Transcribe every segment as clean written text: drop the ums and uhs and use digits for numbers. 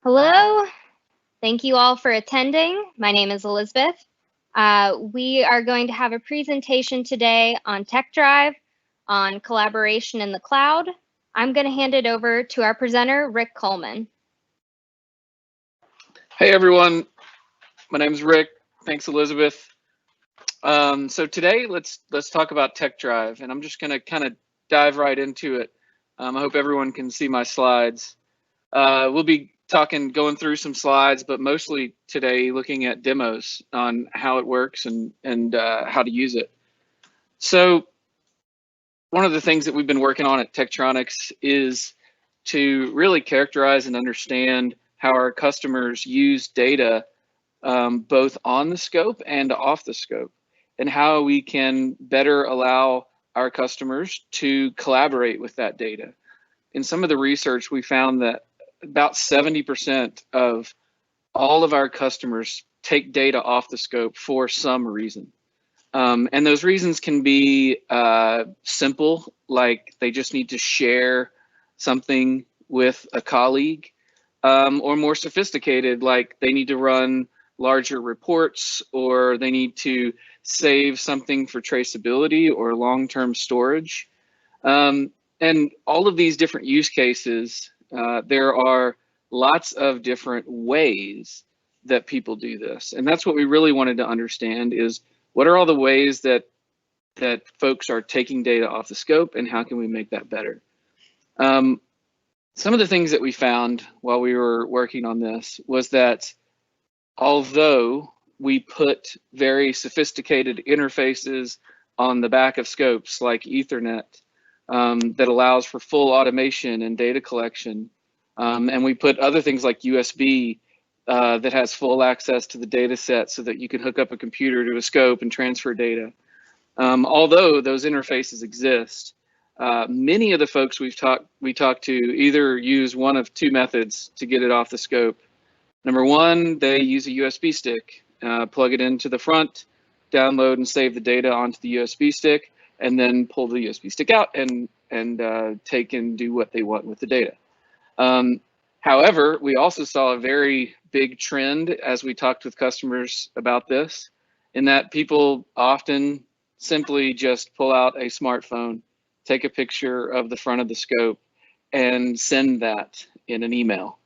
Hello, thank you all for attending. My name is Elizabeth. We are going to have a presentation today on TekDrive, on collaboration in the cloud. I'm going to hand it over to our presenter, Rick Coleman. Hey everyone, my name is Rick. Thanks, Elizabeth. So today, let's talk about TekDrive, and I'm just going to kind of dive right into it. I hope everyone can see my slides. We'll be going through some slides, but mostly today looking at demos on how it works and how to use it. So one of the things that we've been working on at Tektronix is to really characterize and understand how our customers use data both on the scope and off the scope, and how we can better allow our customers to collaborate with that data. In some of the research, we found that about 70% of all of our customers take data off the scope for some reason. And those reasons can be simple, like they just need to share something with a colleague, or more sophisticated, like they need to run larger reports, or they need to save something for traceability or long-term storage. And all of these different use cases, there are lots of different ways that people do this. And that's what we really wanted to understand is what are all the ways that folks are taking data off the scope, and how can we make that better? Some of the things that we found while we were working on this was that although we put very sophisticated interfaces on the back of scopes like Ethernet that allows for full automation and data collection, and we put other things like USB that has full access to the data set so that you can hook up a computer to a scope and transfer data. Although those interfaces exist, many of the folks we talked to either use one of two methods to get it off the scope. Number one, they use a USB stick, plug it into the front, download and save the data onto the USB stick, and then pull the USB stick out and take and do what they want with the data. However, we also saw a very big trend as we talked with customers about this, in that people often simply just pull out a smartphone, take a picture of the front of the scope, and send that in an email.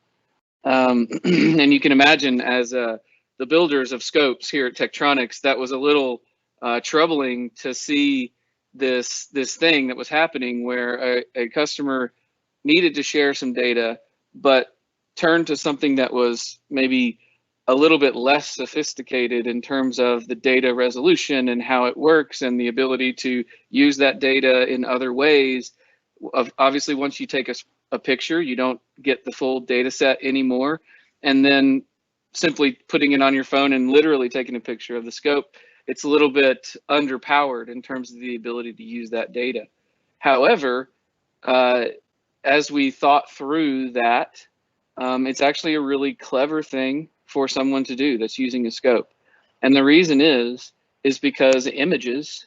And you can imagine, as the builders of scopes here at Tektronix, that was a little troubling to see this thing that was happening where a customer needed to share some data, but turned to something that was maybe a little bit less sophisticated in terms of the data resolution and how it works and the ability to use that data in other ways. Obviously, once you take a picture, you don't get the full data set anymore. And then simply putting it on your phone and literally taking a picture of the scope, it's a little bit underpowered in terms of the ability to use that data. However, as we thought through that, it's actually a really clever thing for someone to do that's using a scope. And the reason is because images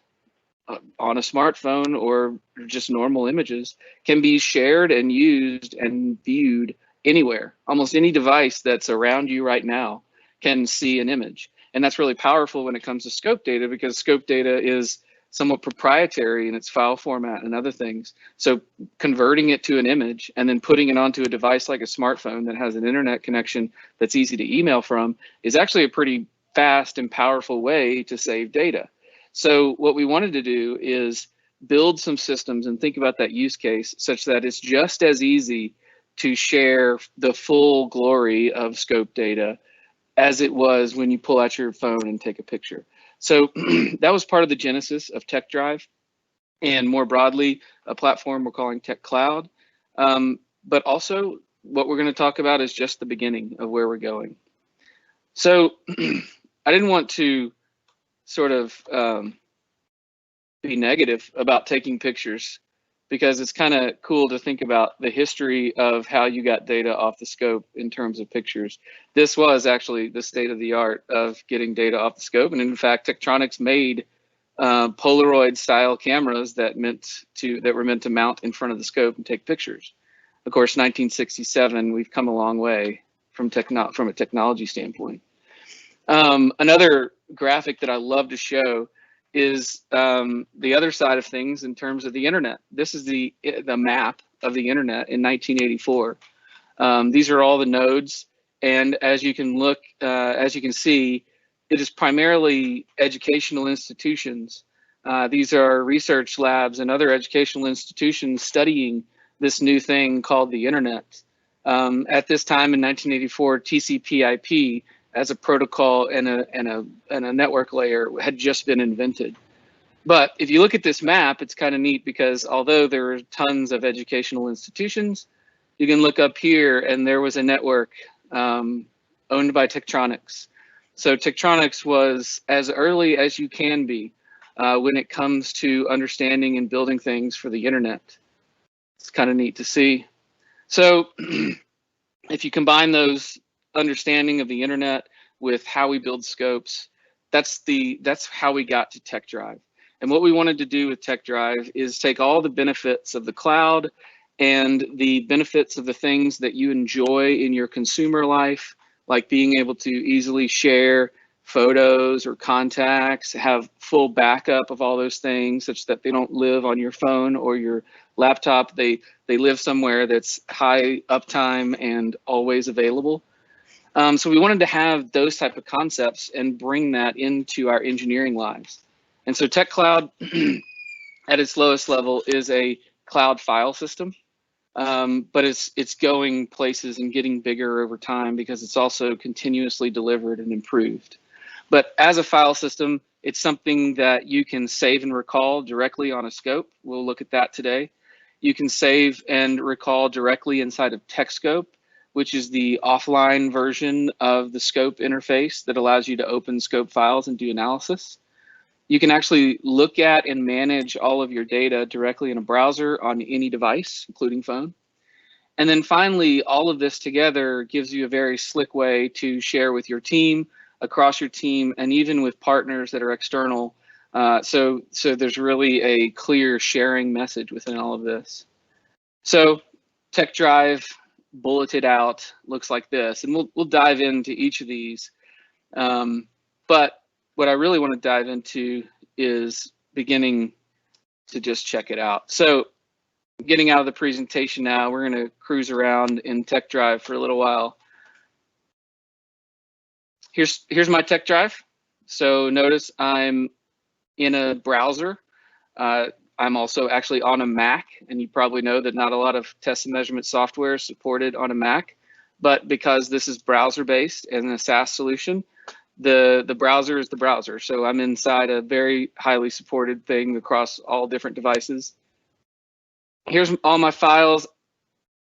on a smartphone or just normal images can be shared and used and viewed anywhere. Almost any device that's around you right now can see an image. And that's really powerful when it comes to scope data, because scope data is somewhat proprietary in its file format and other things. So converting it to an image and then putting it onto a device like a smartphone that has an internet connection that's easy to email from is actually a pretty fast and powerful way to save data. So what we wanted to do is build some systems and think about that use case such that it's just as easy to share the full glory of scope data as it was when you pull out your phone and take a picture. So that was part of the genesis of TekDrive, and more broadly, a platform we're calling TekCloud. But also what we're going to talk about is just the beginning of where we're going. So I didn't want to sort of be negative about taking pictures, because it's kind of cool to think about the history of how you got data off the scope in terms of pictures. This was actually the state of the art of getting data off the scope. And in fact, Tektronix made Polaroid style cameras that were meant to mount in front of the scope and take pictures. Of course, 1967, we've come a long way. from a technology standpoint. Another graphic that I love to show is the other side of things in terms of the internet. This is the map of the internet in 1984. These are all the nodes, and as you can see, it is primarily educational institutions. These are research labs and other educational institutions studying this new thing called the internet. At this time in 1984, TCP/IP as a protocol and a network layer had just been invented. But if you look at this map, it's kind of neat because although there are tons of educational institutions, you can look up here and there was a network owned by Tektronix. So Tektronix was as early as you can be when it comes to understanding and building things for the internet. It's kind of neat to see. So if you combine those understanding of the internet with how we build scopes, that's how we got to TekDrive. And what we wanted to do with TekDrive is take all the benefits of the cloud and the benefits of the things that you enjoy in your consumer life, like being able to easily share photos or contacts, have full backup of all those things such that they don't live on your phone or your laptop. They live somewhere that's high uptime and always available. So we wanted to have those type of concepts and bring that into our engineering lives. And so TekCloud at its lowest level is a cloud file system, but it's going places and getting bigger over time because it's also continuously delivered and improved. But as a file system, it's something that you can save and recall directly on a scope. We'll look at that today. You can save and recall directly inside of TekScope, which is the offline version of the scope interface that allows you to open scope files and do analysis. You can actually look at and manage all of your data directly in a browser on any device, including phone. And then finally, all of this together gives you a very slick way to share with your team, across your team, and even with partners that are external. So there's really a clear sharing message within all of this. So TekDrive bulleted out looks like this, and we'll dive into each of these. But what I really want to dive into is beginning to just check it out. So getting out of the presentation now, we're going to cruise around in TekDrive for a little while. Here's my TekDrive. So notice I'm in a browser. I'm also actually on a Mac, and you probably know that not a lot of test and measurement software is supported on a Mac, but because this is browser-based and a SaaS solution, the browser is the browser. So I'm inside a very highly supported thing across all different devices. Here's all my files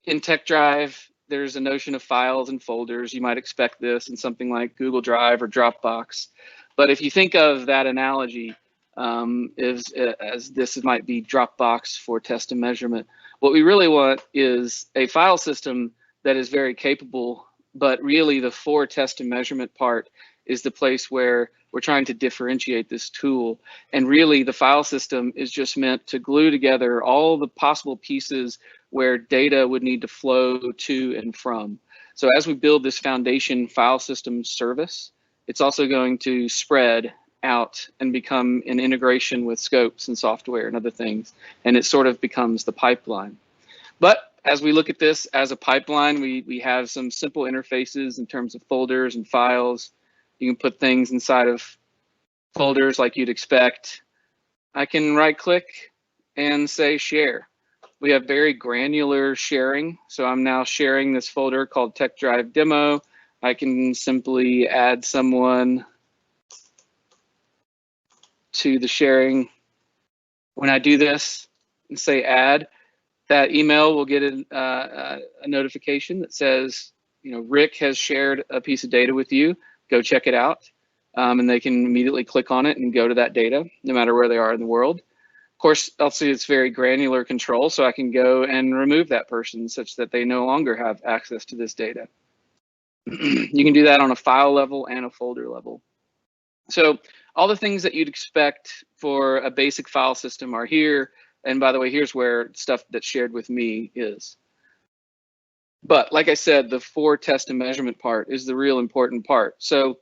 in TekDrive. There's a notion of files and folders. You might expect this in something like Google Drive or Dropbox. But if you think of that analogy as this might be Dropbox for test and measurement, what we really want is a file system that is very capable, but really the for test and measurement part is the place where we're trying to differentiate this tool. And really the file system is just meant to glue together all the possible pieces where data would need to flow to and from. So as we build this foundation file system service, it's also going to spread out and become an integration with scopes and software and other things. And it sort of becomes the pipeline. But as we look at this as a pipeline, we have some simple interfaces in terms of folders and files. You can put things inside of folders like you'd expect. I can right click and say share. We have very granular sharing. So I'm now sharing this folder called TekDrive demo. I can simply add someone to the sharing. When I do this and say add, that email will get a notification that says, Rick has shared a piece of data with you. Go check it out. And they can immediately click on it and go to that data, no matter where they are in the world. Of course, also it's very granular control, so I can go and remove that person such that they no longer have access to this data. You can do that on a file level and a folder level. So all the things that you'd expect for a basic file system are here. And by the way, here's where stuff that's shared with me is. But like I said, the for test and measurement part is the real important part. So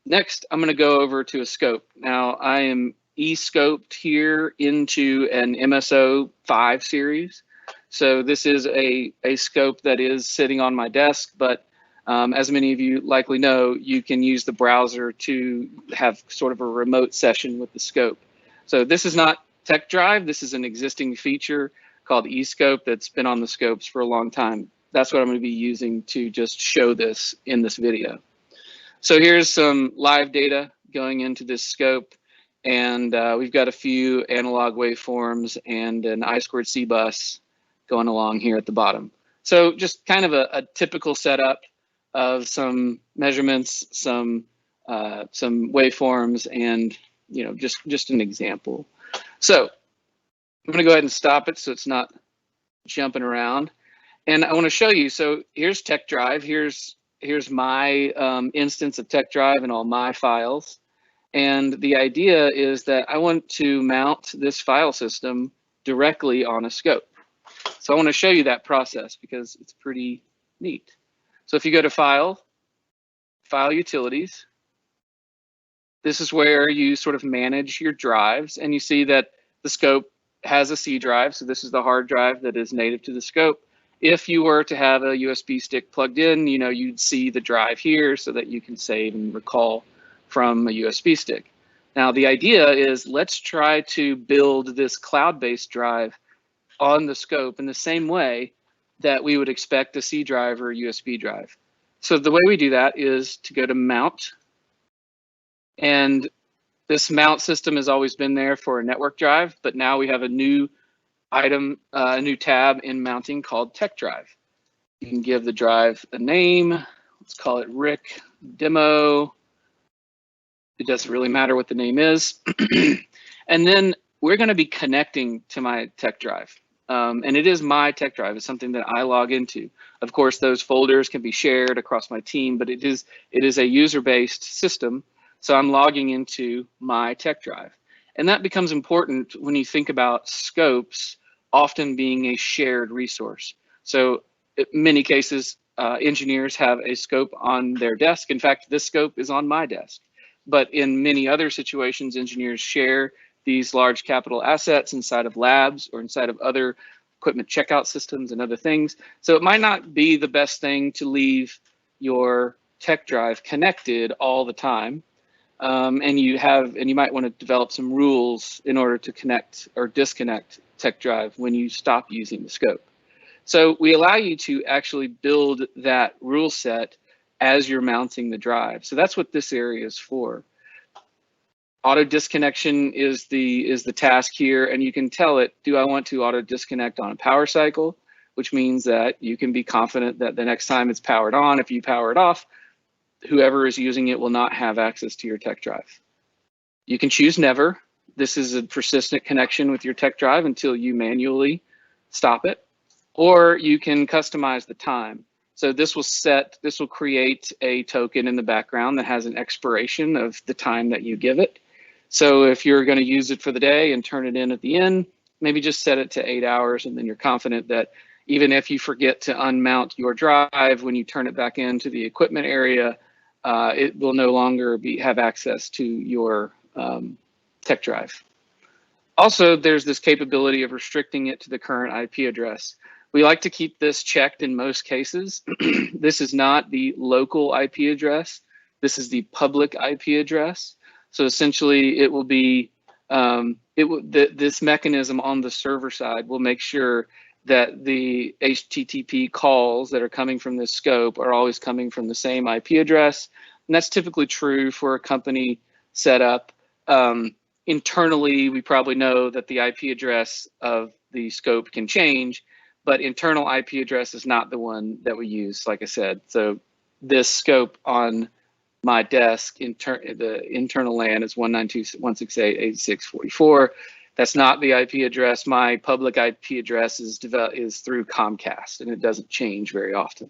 next, I'm going to go over to a scope. Now, I am e-scoped here into an MSO 5 series. So this is a scope that is sitting on my desk, but as many of you likely know, you can use the browser to have sort of a remote session with the scope. So this is not TekDrive. This is an existing feature called eScope that's been on the scopes for a long time. That's what I'm going to be using to just show this in this video. So here's some live data going into this scope, and we've got a few analog waveforms and an I2C bus going along here at the bottom. So just kind of a typical setup of some measurements, some waveforms, and just an example. So I'm going to go ahead and stop it so it's not jumping around. And I want to show you, so here's TekDrive, here's my instance of TekDrive and all my files. And the idea is that I want to mount this file system directly on a scope. So I want to show you that process because it's pretty neat. So if you go to File, File Utilities, this is where you sort of manage your drives, and you see that the scope has a C drive. So this is the hard drive that is native to the scope. If you were to have a USB stick plugged in, you'd see the drive here so that you can save and recall from a USB stick. Now, the idea is let's try to build this cloud-based drive on the scope in the same way that we would expect a C drive or a USB drive. So the way we do that is to go to Mount, and this mount system has always been there for a network drive, but now we have a new item, a new tab in mounting called TekDrive. You can give the drive a name. Let's call it Rick Demo. It doesn't really matter what the name is. And then we're going to be connecting to my TekDrive. And it is my TekDrive. It's something that I log into. Of course, those folders can be shared across my team, but it is a user-based system. So I'm logging into my TekDrive. And that becomes important when you think about scopes often being a shared resource. So in many cases, engineers have a scope on their desk. In fact, this scope is on my desk. But in many other situations, engineers share these large capital assets inside of labs or inside of other equipment checkout systems and other things. So it might not be the best thing to leave your TekDrive connected all the time. And you might want to develop some rules in order to connect or disconnect TekDrive when you stop using the scope. So we allow you to actually build that rule set as you're mounting the drive. So that's what this area is for. Auto disconnection is the task here, and you can tell it, do I want to auto disconnect on a power cycle, which means that you can be confident that the next time it's powered on, if you power it off, whoever is using it will not have access to your TekDrive. You can choose never. This is a persistent connection with your TekDrive until you manually stop it, or you can customize the time. So this will create a token in the background that has an expiration of the time that you give it. So if you're going to use it for the day and turn it in at the end, maybe just set it to 8 hours, and then you're confident that even if you forget to unmount your drive, when you turn it back into the equipment area, it will no longer have access to your TekDrive. Also, there's this capability of restricting it to the current IP address. We like to keep this checked in most cases. This is not the local IP address. This is the public IP address. So essentially, it will be this mechanism on the server side will make sure that the HTTP calls that are coming from this scope are always coming from the same IP address. And that's typically true for a company setup. Internally, we probably know that the IP address of the scope can change, but internal IP address is not the one that we use, like I said. So this scope on my desk, the internal LAN is 192.168.86.44. That's not the IP address. My public IP address is through Comcast, and it doesn't change very often.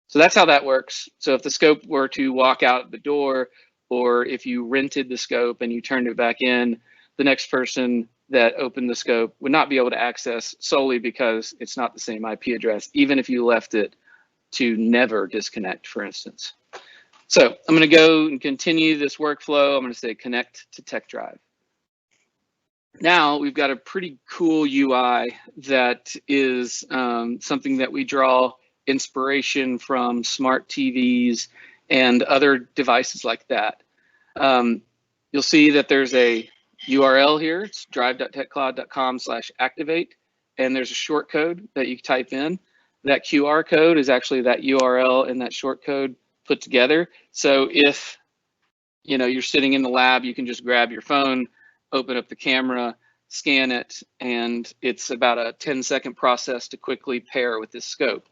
So that's how that works. So if the scope were to walk out the door, or if you rented the scope and you turned it back in, the next person that opened the scope would not be able to access solely because it's not the same IP address, even if you left it to never disconnect, for instance. So I'm going to go and continue this workflow. I'm going to say connect to TekDrive. Now we've got a pretty cool UI that is something that we draw inspiration from smart TVs and other devices like that. You'll see that there's a URL here. It's drive.tekcloud.com/activate, and there's a short code that you type in. That QR code is actually that URL and that short code put together. So if you're sitting in the lab, you can just grab your phone, open up the camera, scan it, and it's about a 10-second process to quickly pair with this scope.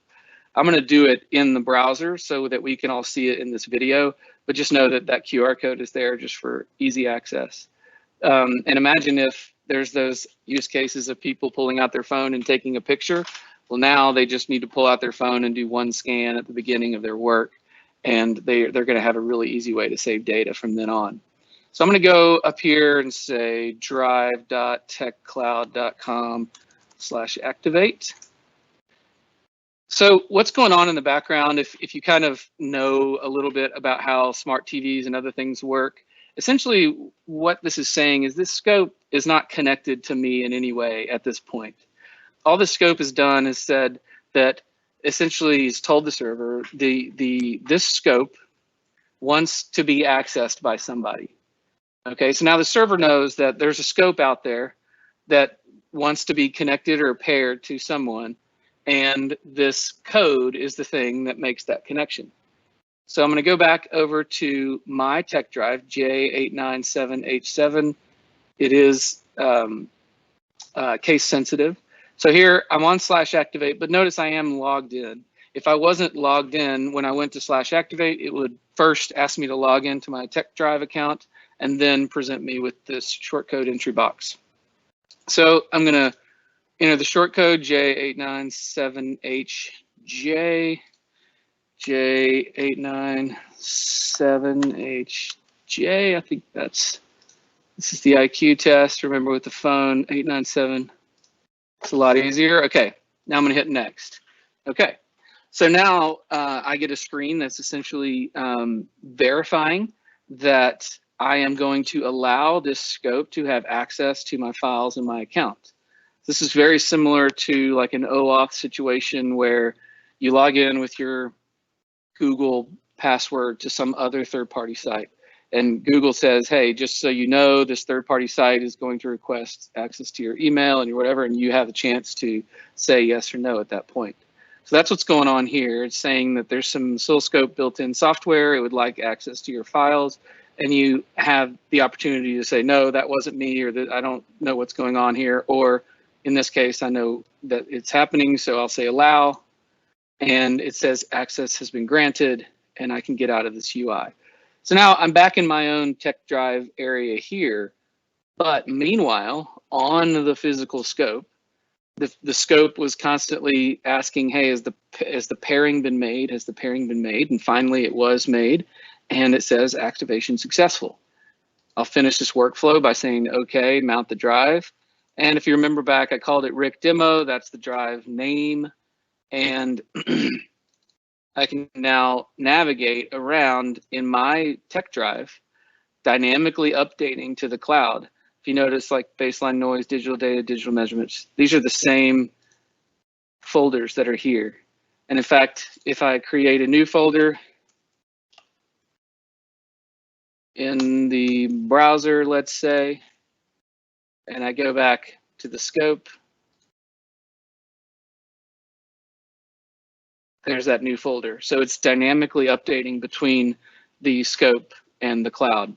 I'm going to do it in the browser so that we can all see it in this video, but just know that that QR code is there just for easy access. And imagine if there's those use cases of people pulling out their phone and taking a picture. Well, now they just need to pull out their phone and do one scan at the beginning of their work, and they're going to have a really easy way to save data from then on. So I'm going to go up here and say drive.tekcloud.com/activate. So what's going on in the background, if you kind of know a little bit about how smart TVs and other things work, essentially what this is saying is this scope is not connected to me in any way at this point. All the scope has done is said that essentially he's told the server this scope wants to be accessed by somebody. Okay, so now the server knows that there's a scope out there that wants to be connected or paired to someone, and this code is the thing that makes that connection. So I'm going to go back over to my TekDrive, J897H7. It is case sensitive. So here I'm on /activate, but notice I am logged in. If I wasn't logged in when I went to /activate, it would first ask me to log into my TekDrive account and then present me with this shortcode entry box. So I'm going to enter the shortcode J897HJ, J897HJ. I think this is the IQ test. Remember with the phone, 897. It's a lot easier. Okay, now I'm going to hit next. Okay, so now I get a screen that's essentially verifying that I am going to allow this scope to have access to my files in my account. This is very similar to like an OAuth situation where you log in with your Google password to some other third-party site. And Google says, hey, just so you know, this third-party site is going to request access to your email and your whatever, and you have a chance to say yes or no at that point. So that's what's going on here. It's saying that there's some oscilloscope built-in software. It would like access to your files, and you have the opportunity to say, no, that wasn't me, or that I don't know what's going on here. Or in this case, I know that it's happening, so I'll say allow, and it says access has been granted, and I can get out of this UI. So now I'm back in my own TekDrive area here, but meanwhile, on the physical scope, the scope was constantly asking, hey, has the pairing been made? Has the pairing been made? And finally it was made, and it says activation successful. I'll finish this workflow by saying, okay, mount the drive. And if you remember back, I called it Rick Demo. That's the drive name. And I can now navigate around in my TekDrive, dynamically updating to the cloud. If you notice, like baseline noise, digital data, digital measurements, these are the same folders that are here. And in fact, if I create a new folder in the browser, let's say, and I go back to the scope, there's that new folder. So it's dynamically updating between the scope and the cloud.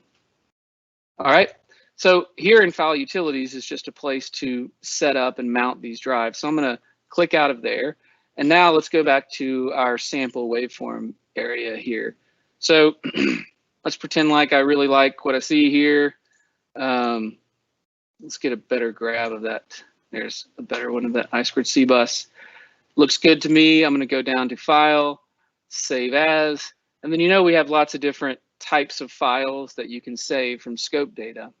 All right, so here in File Utilities is just a place to set up and mount these drives. So I'm gonna click out of there. And now let's go back to our sample waveform area here. So let's pretend like I really like what I see here. Let's get a better grab of that. There's a better one of that I2C bus. Looks good to me. I'm gonna go down to File, Save As, and then we have lots of different types of files that you can save from scope data.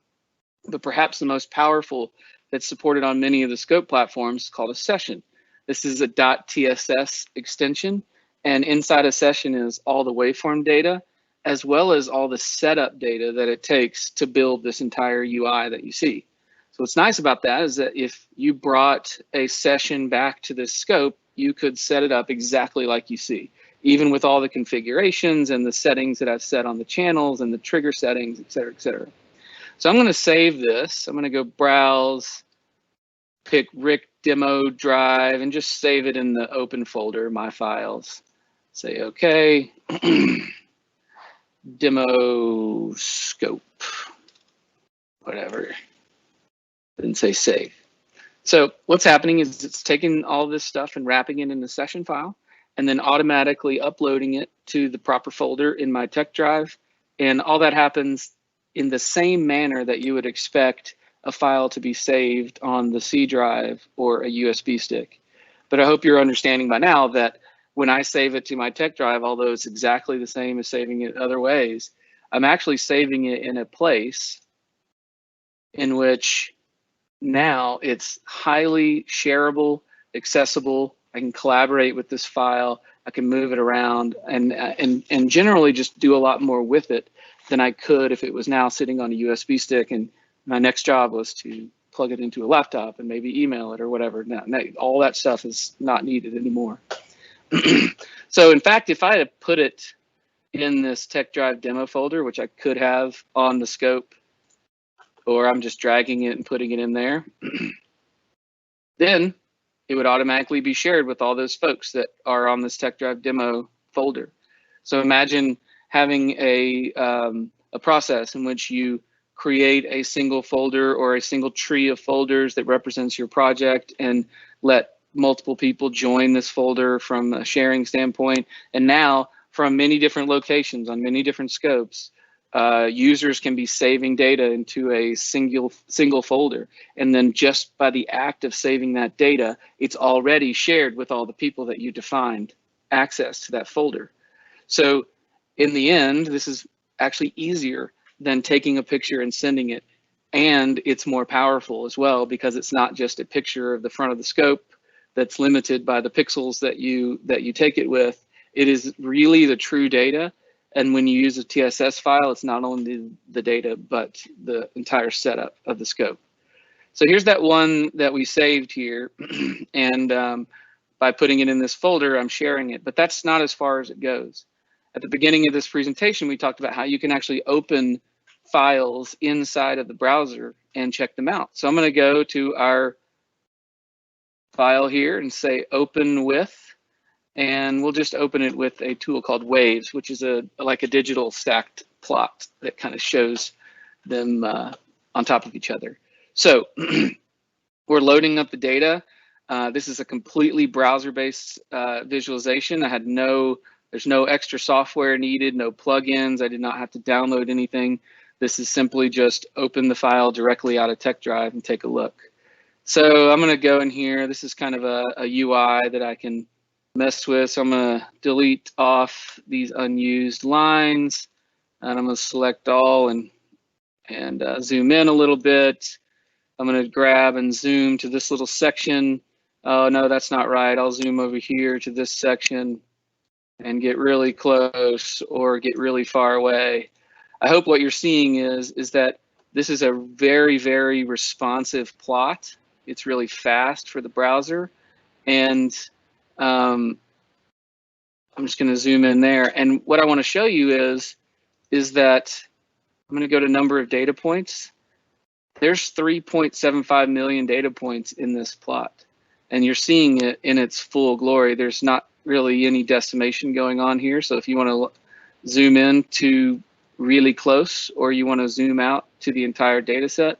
But perhaps the most powerful that's supported on many of the scope platforms is called a session. This is a .tss extension, And inside a session is all the waveform data, as well as all the setup data that it takes to build this entire UI that you see. So what's nice about that is that if you brought a session back to this scope, you could set it up exactly like you see, even with all the configurations and the settings that I've set on the channels and the trigger settings, et cetera, et cetera. So I'm going to save this. I'm going to go browse, pick Rick demo drive, and just save it in the open folder, my files. Say OK. Demo scope, whatever. Didn't say save. So what's happening is it's taking all this stuff and wrapping it in the session file, and then automatically uploading it to the proper folder in my TekDrive. And all that happens in the same manner that you would expect a file to be saved on the C drive or a USB stick. But I hope you're understanding by now that when I save it to my TekDrive, although it's exactly the same as saving it other ways, I'm actually saving it in a place in which now it's highly shareable, accessible. I can collaborate with this file. I can move it around and generally just do a lot more with it than I could if it was now sitting on a USB stick and my next job was to plug it into a laptop and maybe email it or whatever. Now, all that stuff is not needed anymore. So in fact, if I had put it in this TekDrive demo folder, which I could have on the scope, or I'm just dragging it and putting it in there, then it would automatically be shared with all those folks that are on this TekDrive demo folder. So imagine having a process in which you create a single folder or a single tree of folders that represents your project and let multiple people join this folder from a sharing standpoint. And now from many different locations on many different scopes, users can be saving data into a single folder. And then just by the act of saving that data, it's already shared with all the people that you defined access to that folder. So in the end, this is actually easier than taking a picture and sending it. And it's more powerful as well because it's not just a picture of the front of the scope that's limited by the pixels that you take it with. It is really the true data. And when you use a TSS file, it's not only the data, but the entire setup of the scope. So here's that one that we saved here. And by putting it in this folder, I'm sharing it. But that's not as far as it goes. At the beginning of this presentation, we talked about how you can actually open files inside of the browser and check them out. So I'm going to go to our file here and say open with, and we'll just open it with a tool called Waves, which is like a digital stacked plot that kind of shows them on top of each other. So we're loading up the data. This is a completely browser-based visualization. There's no extra software needed, no plugins. I did not have to download anything. This is simply just open the file directly out of TekDrive and take a look. So I'm going to go in here. This is kind of a UI that I can mess with. So I'm going to delete off these unused lines, and I'm going to select all and zoom in a little bit. I'm going to grab and zoom to this little section. Oh, no, that's not right. I'll zoom over here to this section and get really close or get really far away. I hope what you're seeing is that this is a very, very responsive plot. It's really fast for the browser. And I'm just going to zoom in there. And what I want to show you is that I'm going to go to number of data points. There's 3.75 million data points in this plot. And you're seeing it in its full glory. There's not really any decimation going on here. So if you want to zoom in to really close, or you want to zoom out to the entire data set,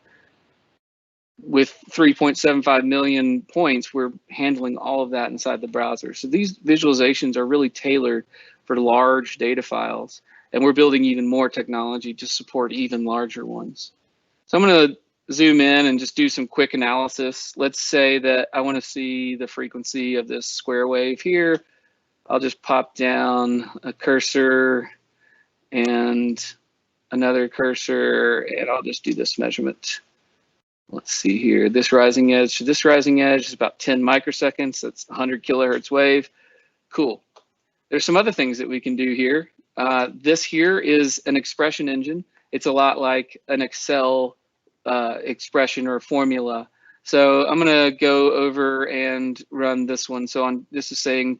with 3.75 million points, we're handling all of that inside the browser. So these visualizations are really tailored for large data files, and we're building even more technology to support even larger ones. So I'm going to zoom in and just do some quick analysis. Let's say that I want to see the frequency of this square wave here. I'll just pop down a cursor and another cursor, and I'll just do this measurement. Let's see here, this rising edge to this rising edge is about 10 microseconds. That's 100 kilohertz wave. Cool. There's some other things that we can do here. This here is an expression engine. It's a lot like an Excel expression or formula. So I'm going to go over and run this one. So this is saying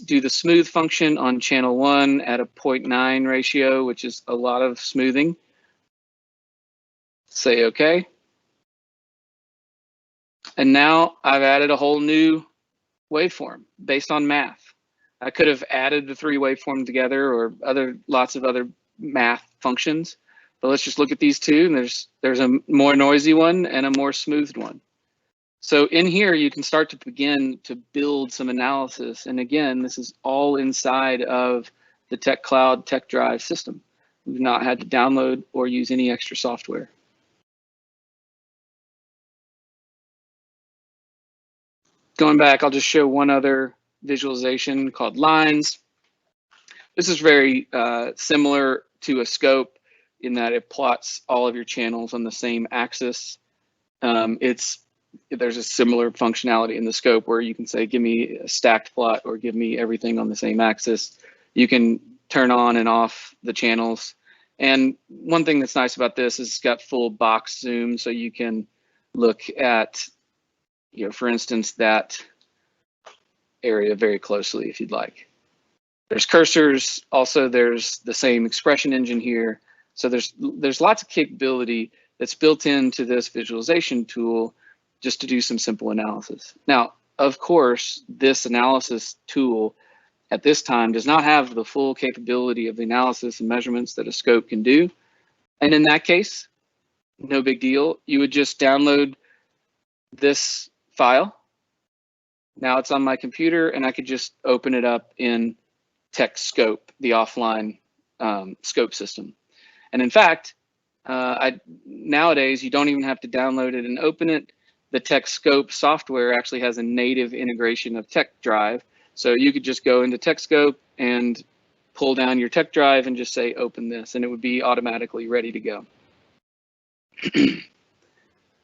do the smooth function on channel 1 at a 0.9 ratio, which is a lot of smoothing. Say OK. And now I've added a whole new waveform based on math. I could have added the 3 waveforms together or lots of other math functions, but let's just look at these 2. And there's a more noisy one and a more smoothed one. So in here, you can start to begin to build some analysis. And again, this is all inside of the TekCloud TekDrive system. We've not had to download or use any extra software. Going back, I'll just show one other visualization called lines. This is very similar to a scope in that it plots all of your channels on the same axis. There's a similar functionality in the scope where you can say, give me a stacked plot or give me everything on the same axis. You can turn on and off the channels. And one thing that's nice about this is it's got full box zoom, so you can look at, for instance, that area very closely if you'd like. There's cursors. Also, there's the same expression engine here. So there's lots of capability that's built into this visualization tool just to do some simple analysis. Now, of course, this analysis tool at this time does not have the full capability of the analysis and measurements that a scope can do. And in that case, no big deal. You would just download this file. Now it's on my computer, and I could just open it up in TekScope, the offline scope system. And in fact, nowadays, you don't even have to download it and open it. The TekScope software actually has a native integration of TekDrive. So you could just go into TekScope and pull down your TekDrive and just say, open this, and it would be automatically ready to go.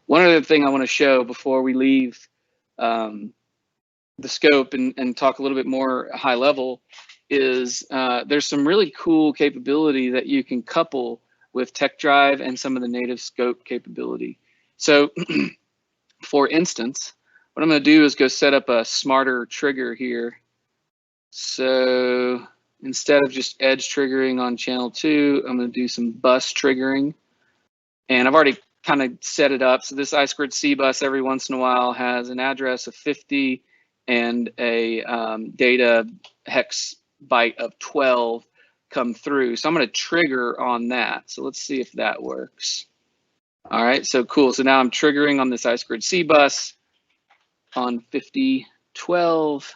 One other thing I want to show before we leave the scope and talk a little bit more high level is there's some really cool capability that you can couple with TekDrive and some of the native scope capability. So for instance, what I'm going to do is go set up a smarter trigger here. So instead of just edge triggering on channel 2, I'm going to do some bus triggering. And I've already kind of set it up. So this I2C bus every once in a while has an address of 50 and a data hex byte of 12 come through. So I'm going to trigger on that. So let's see if that works. All right, so cool. So now I'm triggering on this I2C bus on 5012.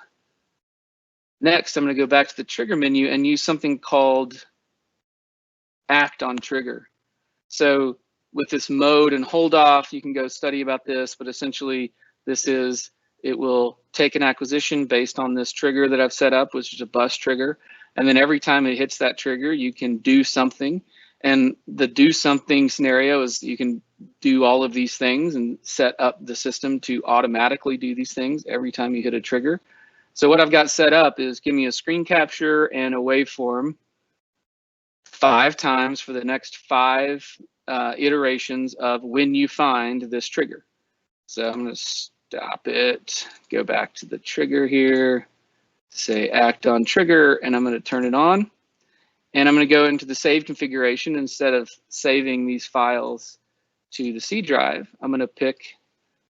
Next, I'm going to go back to the trigger menu and use something called act on trigger. So with this mode and hold off, you can go study about this, but essentially it will take an acquisition based on this trigger that I've set up, which is a bus trigger. And then every time it hits that trigger, you can do something. And the do something scenario is you can do all of these things and set up the system to automatically do these things every time you hit a trigger. So what I've got set up is give me a screen capture and a waveform 5 times for the next 5 iterations of when you find this trigger. So I'm going to stop it, go back to the trigger here, say act on trigger, and I'm going to turn it on. And I'm going to go into the save configuration. Instead of saving these files to the C drive, I'm going to pick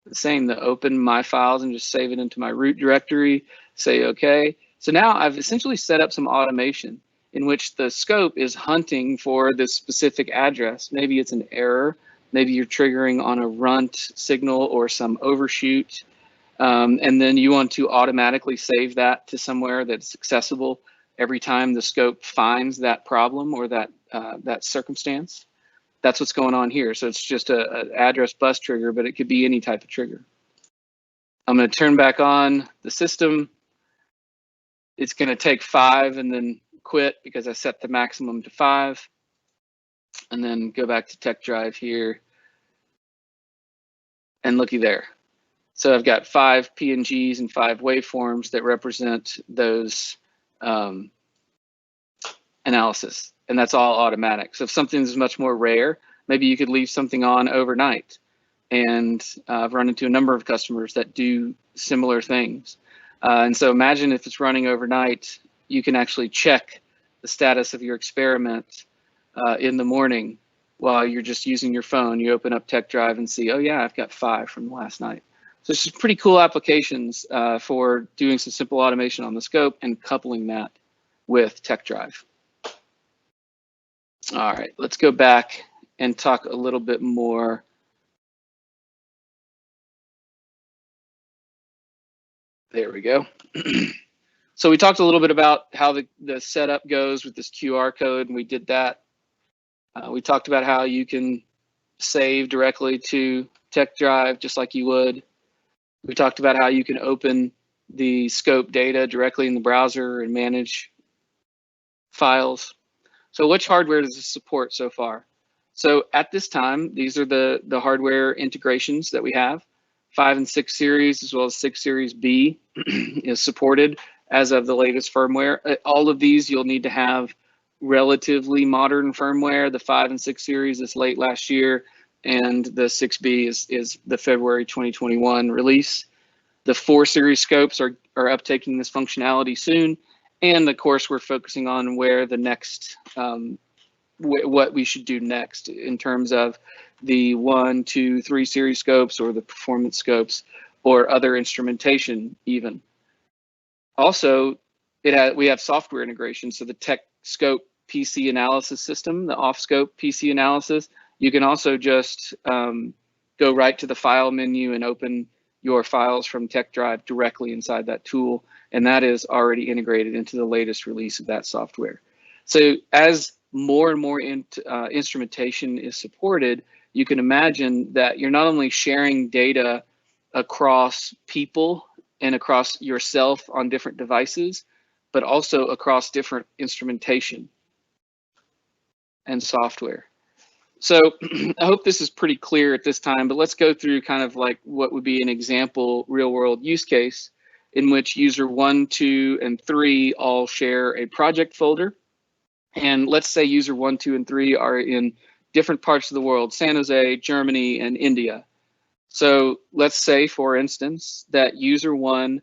the open my files and just save it into my root directory, say OK. So now I've essentially set up some automation in which the scope is hunting for this specific address. Maybe it's an error. Maybe you're triggering on a runt signal or some overshoot. And then you want to automatically save that to somewhere that's accessible every time the scope finds that problem or that circumstance. That's what's going on here. So it's just an address bus trigger, but it could be any type of trigger. I'm going to turn back on the system. It's going to take 5 and then quit because I set the maximum to 5. And then go back to TekDrive here. And looky there. So I've got 5 PNGs and 5 waveforms that represent those um, analysis, and that's all automatic. So if something's much more rare, maybe you could leave something on overnight. And I've run into a number of customers that do similar things. And so imagine if it's running overnight, you can actually check the status of your experiment in the morning while you're just using your phone. You open up TekDrive and see, oh yeah, I've got 5 from last night. So it's pretty cool applications for doing some simple automation on the scope and coupling that with TekDrive. All right, let's go back and talk a little bit more. There we go. So we talked a little bit about how the setup goes with this QR code, and we did that. We talked about how you can save directly to TekDrive just like you would. We talked about how you can open the scope data directly in the browser and manage files. So which hardware does this support so far? So at this time, these are the hardware integrations that we have. 5 and 6 series as well as 6 series B is supported as of the latest firmware. All of these you'll need to have relatively modern firmware. The 5 and 6 series is late last year, and the 6B is the February 2021 release. The 4 series scopes are uptaking this functionality soon, and of course we're focusing on where the next what we should do next in terms of the 1, 2, 3 series scopes or the performance scopes or other instrumentation even. Also, we have software integration. So the TekScope PC analysis system, the off-scope PC analysis, you can also just go right to the file menu and open your files from TekDrive directly inside that tool. And that is already integrated into the latest release of that software. So as more and more instrumentation is supported, you can imagine that you're not only sharing data across people and across yourself on different devices, but also across different instrumentation and software. So I hope this is pretty clear at this time, but let's go through kind of like what would be an example real world use case in which user 1, 2, and 3 all share a project folder. And let's say user 1, 2, and 3 are in different parts of the world, San Jose, Germany, and India. So let's say, for instance, that user 1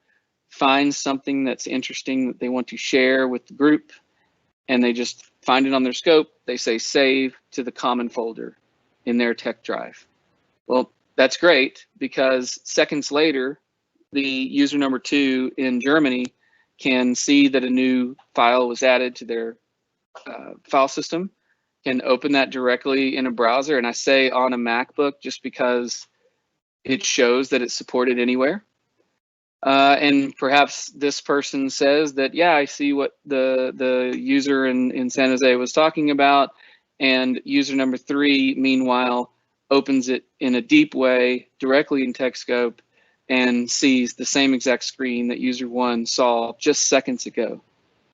finds something that's interesting that they want to share with the group, and they just find it on their scope. They say save to the common folder in their TekDrive. Well, that's great, because seconds later, the user number 2 in Germany can see that a new file was added to their file system, can open that directly in a browser. And I say on a MacBook just because it shows that it's supported anywhere. And perhaps this person says that, yeah, I see what the user in San Jose was talking about. And user number 3, meanwhile, opens it in a deep way directly in TekScope and sees the same exact screen that user 1 saw just seconds ago.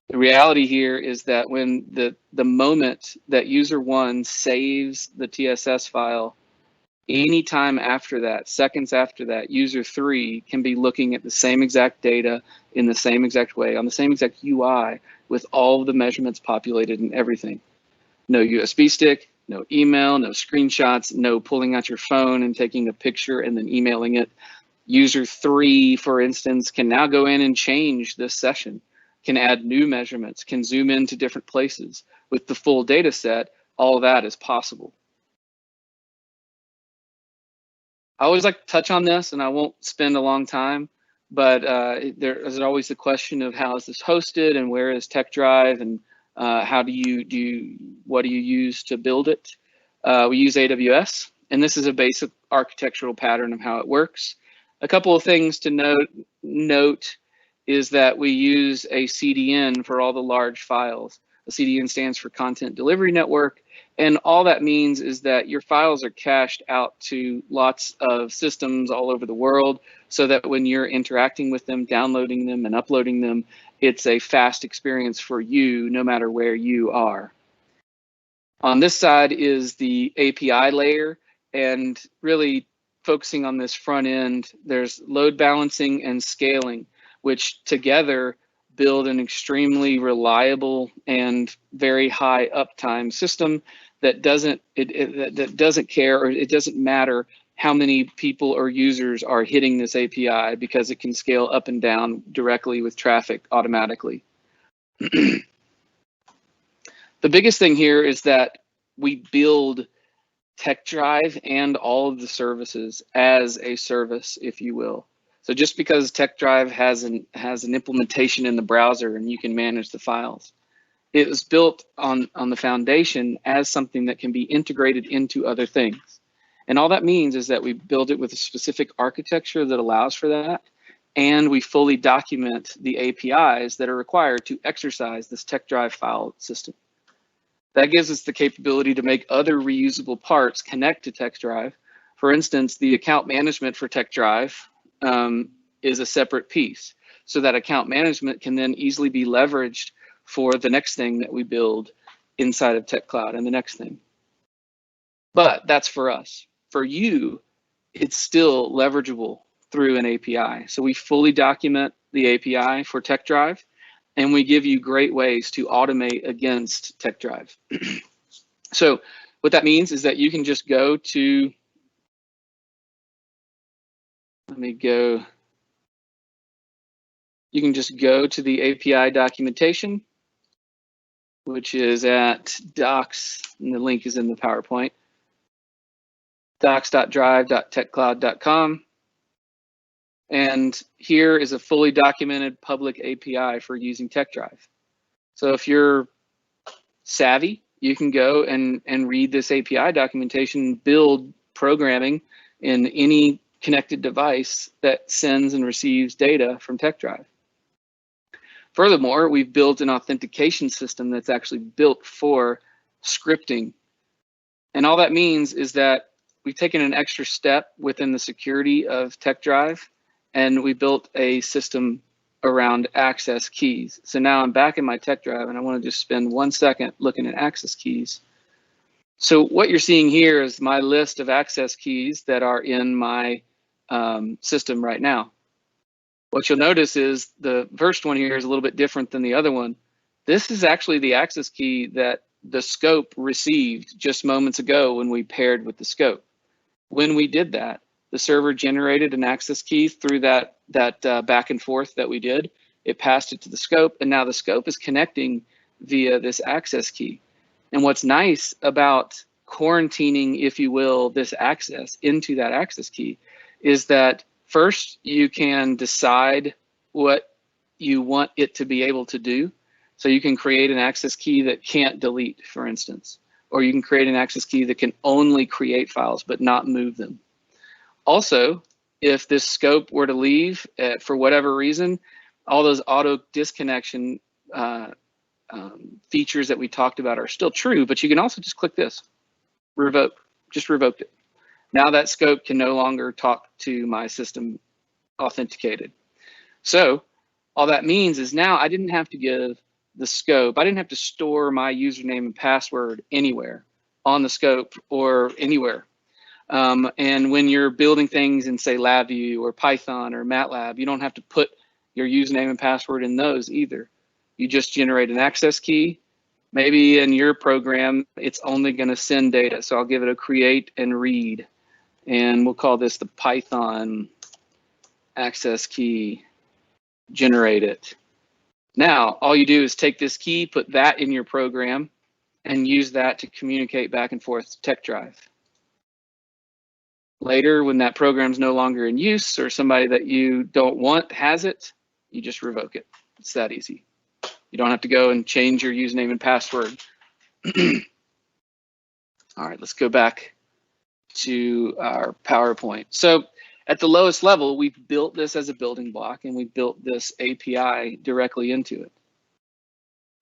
The reality here is that when the moment that user 1 saves the TSS file, anytime after that, seconds after that, user 3 can be looking at the same exact data in the same exact way, on the same exact UI, with all of the measurements populated and everything. No USB stick, no email, no screenshots, no pulling out your phone and taking a picture and then emailing it. User 3, for instance, can now go in and change this session, can add new measurements, can zoom into different places. With the full data set, all of that is possible. I always like to touch on this, and I won't spend a long time, but there is always the question of how is this hosted and where is TekDrive, and how what do you use to build it? We use AWS, and this is a basic architectural pattern of how it works. A couple of things to note is that we use a CDN for all the large files. A CDN stands for Content Delivery Network, and all that means is that your files are cached out to lots of systems all over the world, so that when you're interacting with them, downloading them, and uploading them, it's a fast experience for you, no matter where you are. On this side is the API layer, and really focusing on this front end, there's load balancing and scaling, which together build an extremely reliable and very high uptime system that doesn't care, or it doesn't matter how many people or users are hitting this API, because it can scale up and down directly with traffic automatically. The biggest thing here is that we build TekDrive and all of the services as a service, if you will. So just because TekDrive has an implementation in the browser and you can manage the files, it was built on the foundation as something that can be integrated into other things. And all that means is that we build it with a specific architecture that allows for that, and we fully document the APIs that are required to exercise this TekDrive file system. That gives us the capability to make other reusable parts connect to TekDrive. For instance, the account management for TekDrive is a separate piece. So that account management can then easily be leveraged for the next thing that we build inside of TekCloud and the next thing. But that's for us. For you, it's still leverageable through an API. So we fully document the API for TekDrive, and we give you great ways to automate against TekDrive. So what that means is that you can just go to, you can just go to the API documentation, which is at docs, and the link is in the PowerPoint, docs.drive.tekcloud.com. And here is a fully documented public API for using TekDrive. So if you're savvy, you can go and read this API documentation, build programming in any connected device that sends and receives data from TekDrive. Furthermore, we've built an authentication system that's actually built for scripting. And all that means is that we've taken an extra step within the security of TekDrive, and we built a system around access keys. So now I'm back in my TekDrive, and I want to just spend 1 second looking at access keys. So what you're seeing here is my list of access keys that are in my system right now. What you'll notice is the first one here is a little bit different than the other one. This is actually the access key that the scope received just moments ago when we paired with the scope. When we did that, the server generated an access key through that back and forth that we did. It passed it to the scope, and now the scope is connecting via this access key. And what's nice about quarantining, if you will, this access into that access key is that first you can decide what you want it to be able to do. So you can create an access key that can't delete, for instance, or you can create an access key that can only create files but not move them. Also, if this scope were to leave for whatever reason, all those auto disconnection features that we talked about are still true, but you can also just click this, revoke, just revoked it. Now that scope can no longer talk to my system authenticated. So all that means is now I didn't have to give the scope, I didn't have to store my username and password anywhere on the scope or anywhere. And when you're building things in, say, LabVIEW or Python or MATLAB, you don't have to put your username and password in those either. You just generate an access key. Maybe in your program, it's only going to send data. So I'll give it a create and read. And we'll call this the Python access key, generate it. Now, all you do is take this key, put that in your program, and use that to communicate back and forth to TekDrive. Later, when that program's no longer in use or somebody that you don't want has it, you just revoke it. It's that easy. You don't have to go and change your username and password. All right, let's go back to our PowerPoint. So at the lowest level, we've built this as a building block, and we built this API directly into it.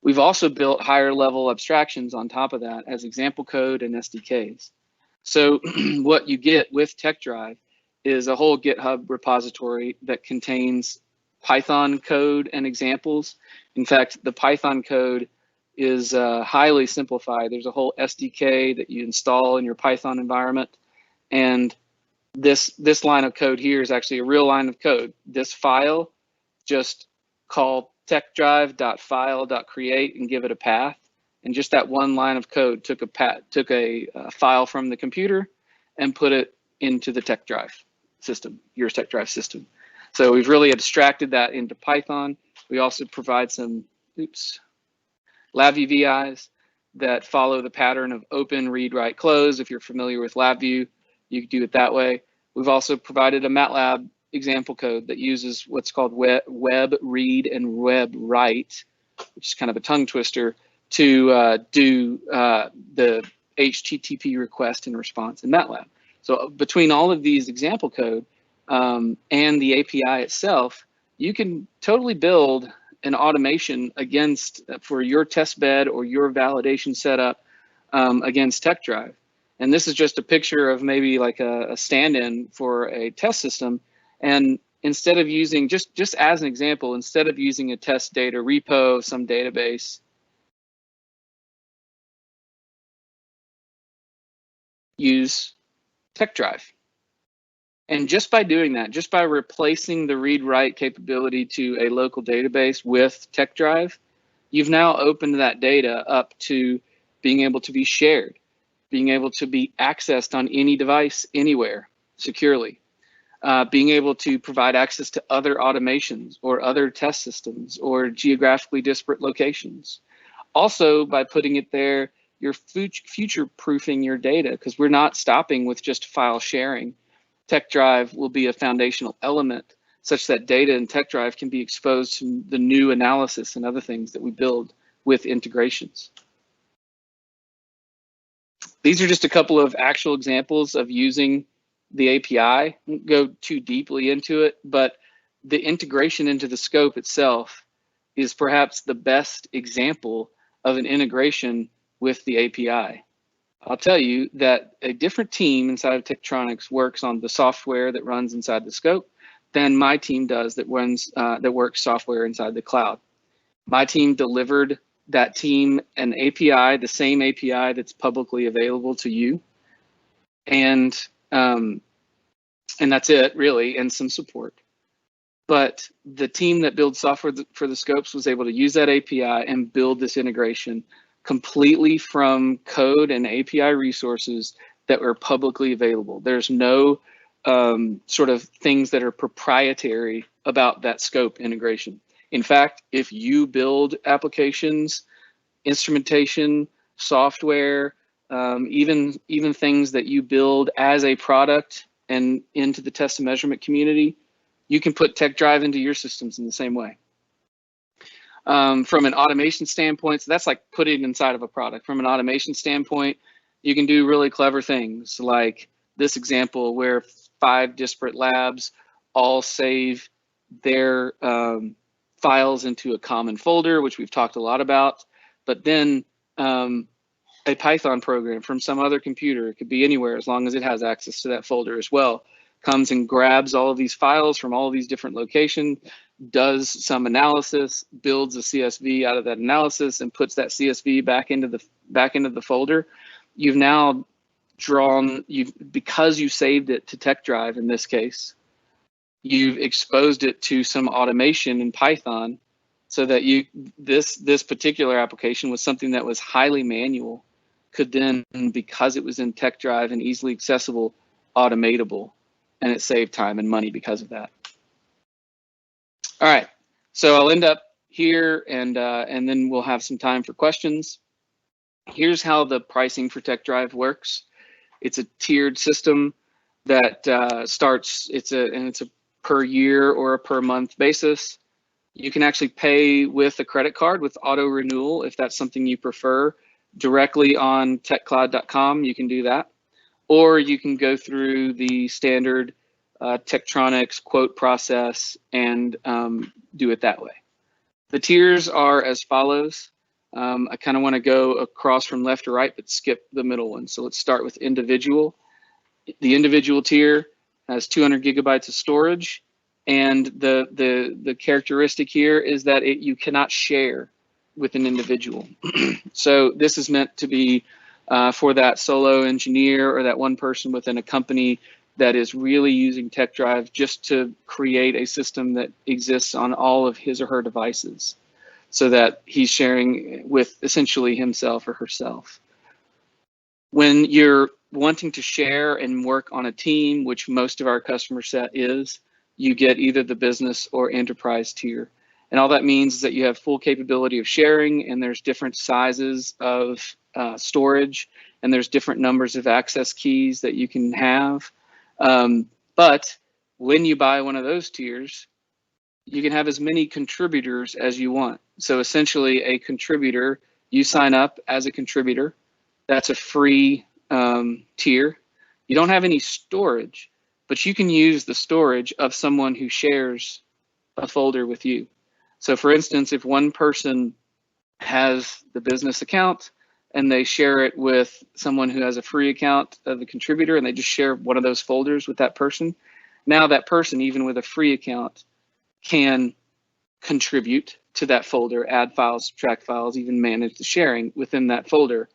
We've also built higher level abstractions on top of that as example code and SDKs. So what you get with TekDrive is a whole GitHub repository that contains Python code and examples. In fact, the Python code is highly simplified. There's a whole SDK that you install in your Python environment. And this line of code here is actually a real line of code. This file, just call TekDrive.file.create and give it a path. And just that one line of code took a file from the computer and put it into the TekDrive system, your TekDrive system. So we've really abstracted that into Python. We also provide some, LabVIEW VIs that follow the pattern of open, read, write, close. If you're familiar with LabVIEW, you can do it that way. We've also provided a MATLAB example code that uses what's called web read and web write, which is kind of a tongue twister, to do the HTTP request and response in MATLAB. So between all of these example code and the API itself, you can totally build an automation for your test bed or your validation setup against TekDrive. And this is just a picture of maybe like a stand-in for a test system. And instead of using, just as an example, instead of using a test data repo, some database, use TekDrive. And just by doing that, just by replacing the read-write capability to a local database with TekDrive, you've now opened that data up to being able to be shared, being able to be accessed on any device, anywhere, securely, being able to provide access to other automations or other test systems or geographically disparate locations. Also, by putting it there, you're future-proofing your data, because we're not stopping with just file sharing. TekDrive will be a foundational element such that data in TekDrive can be exposed to the new analysis and other things that we build with integrations. These are just a couple of actual examples of using the API. I won't go too deeply into it, but the integration into the scope itself is perhaps the best example of an integration with the API. I'll tell you that a different team inside of Tektronix works on the software that runs inside the scope than my team does that works software inside the cloud. My team delivered that team an API, the same API that's publicly available to you, and that's it really, and some support. But the team that builds software for the scopes was able to use that API and build this integration completely from code and API resources that were publicly available. There's no sort of things that are proprietary about that scope integration. In fact, if you build applications, instrumentation, software, even things that you build as a product and into the test and measurement community, you can put TekDrive into your systems in the same way. From an automation standpoint, so that's like putting it inside of a product. From an automation standpoint, you can do really clever things like this example where 5 disparate labs all save their files into a common folder, which we've talked a lot about. But then a Python program from some other computer, it could be anywhere as long as it has access to that folder as well, comes and grabs all of these files from all of these different locations, does some analysis, builds a CSV out of that analysis, and puts that CSV back into the folder. You've now because you saved it to TekDrive in this case, you've exposed it to some automation in Python, so that this particular application was something that was highly manual, could then, because it was in TekDrive and easily accessible, automatable, and it saved time and money because of that. All right, so I'll end up here, and then we'll have some time for questions. Here's how the pricing for TekDrive works. It's a tiered system that starts. It's a per year or a per month basis. You can actually pay with a credit card with auto renewal if that's something you prefer. Directly on techcloud.com, you can do that, or you can go through the standard Tektronix quote process and do it that way. The tiers are as follows. I kind of want to go across from left to right, but skip the middle one. So let's start with individual. The individual tier has 200 gigabytes of storage, and the characteristic here is that you cannot share with an individual. So this is meant to be for that solo engineer or that one person within a company that is really using TekDrive just to create a system that exists on all of his or her devices. so that he's sharing with essentially himself or herself. When you're wanting to share and work on a team, which most of our customer set is, you get either the business or enterprise tier. And all that means is that you have full capability of sharing, and there's different sizes of storage, and there's different numbers of access keys that you can have. But when you buy one of those tiers, you can have as many contributors as you want. So essentially a contributor, you sign up as a contributor. That's a free tier. You don't have any storage, but you can use the storage of someone who shares a folder with you. So for instance, if one person has the business account and they share it with someone who has a free account of a contributor, and they just share one of those folders with that person, now that person, even with a free account, can contribute to that folder, add files, subtract files, even manage the sharing within that folder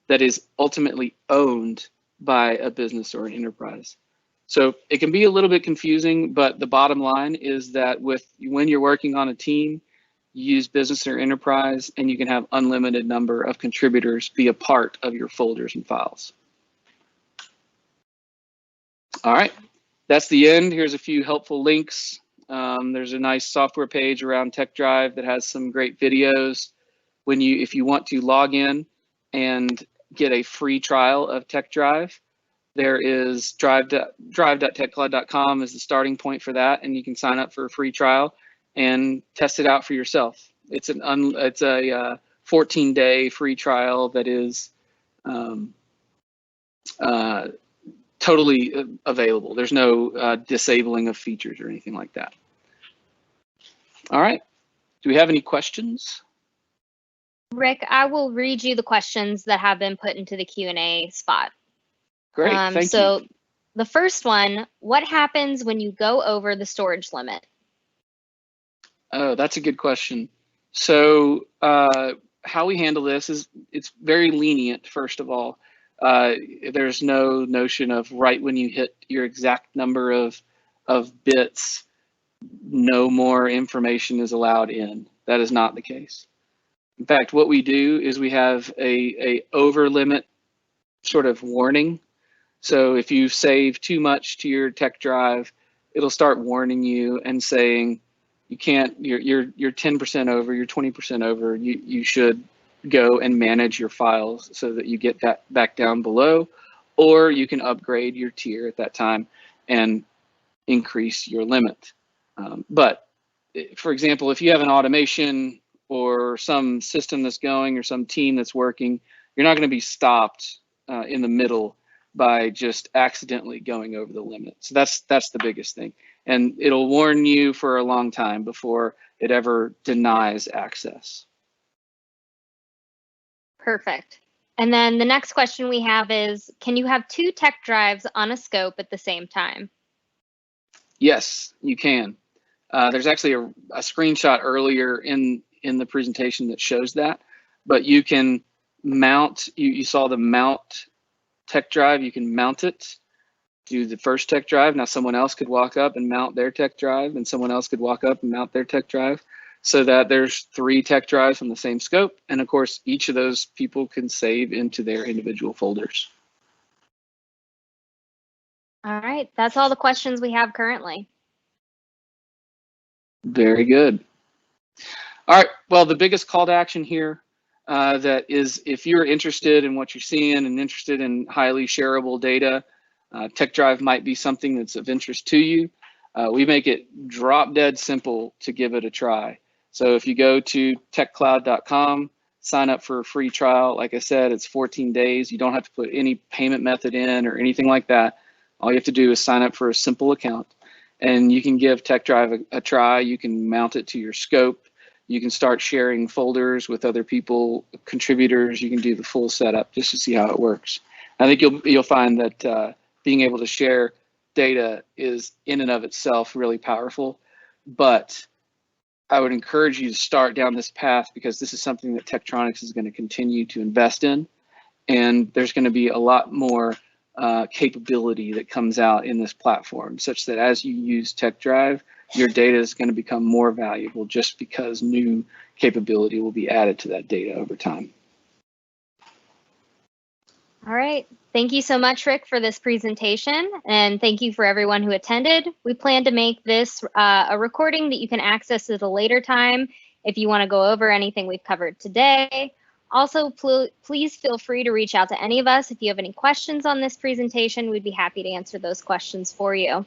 that is ultimately owned by a business or an enterprise. So it can be a little bit confusing, but the bottom line is that when you're working on a team, you use business or enterprise, and you can have unlimited number of contributors be a part of your folders and files. All right, that's the end. Here's a few helpful links. There's a nice software page around TekDrive that has some great videos. If you want to log in and get a free trial of TekDrive, there is drive.tekcloud.com is the starting point for that, and you can sign up for a free trial and test it out for yourself. It's a 14-day free trial that is totally available. There's no disabling of features or anything like that. All right. Do we have any questions? Rick, I will read you the questions that have been put into the Q&A spot. Great, thank you. So the first one, what happens when you go over the storage limit? Oh, that's a good question. So how we handle this is it's very lenient, first of all. There's no notion of right when you hit your exact number of bits, no more information is allowed in. That is not the case. In fact, what we do is we have a over limit sort of warning. So if you save too much to your TekDrive, it'll start warning you and saying, you can't, you're 10% over, you're 20% over, you should go and manage your files so that you get that back down below, or you can upgrade your tier at that time and increase your limit. But for example, if you have an automation or some system that's going or some team that's working, you're not going to be stopped in the middle by just accidentally going over the limit. So that's the biggest thing. And it'll warn you for a long time before it ever denies access. Perfect. And then the next question we have is, can you have two TekDrives on a scope at the same time? Yes, you can. There's actually a screenshot earlier in the presentation that shows that, but you can mount, you saw the mount TekDrive, you can mount it, do the first TekDrive. Now someone else could walk up and mount their TekDrive, and someone else could walk up and mount their TekDrive, so that there's 3 TekDrives from the same scope. And of course, each of those people can save into their individual folders. All right, that's all the questions we have currently. Very good. All right, well, the biggest call to action here that is, if you're interested in what you're seeing and interested in highly shareable data, TekDrive might be something that's of interest to you. We make it drop dead simple to give it a try. So if you go to tekcloud.com, sign up for a free trial. Like I said, it's 14 days. You don't have to put any payment method in or anything like that. All you have to do is sign up for a simple account, and you can give TekDrive a try. You can mount it to your scope. You can start sharing folders with other people, contributors. You can do the full setup just to see how it works. I think you'll find that being able to share data is in and of itself really powerful, but I would encourage you to start down this path, because this is something that Tektronix is going to continue to invest in, and there's going to be a lot more capability that comes out in this platform, such that as you use TekDrive, your data is going to become more valuable just because new capability will be added to that data over time. All right. Thank you so much, Rick, for this presentation, and thank you for everyone who attended. We plan to make this a recording that you can access at a later time if you want to go over anything we've covered today. Also, please feel free to reach out to any of us if you have any questions on this presentation. We'd be happy to answer those questions for you.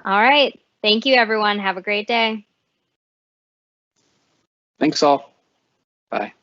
All right. Thank you, everyone. Have a great day. Thanks all. Bye.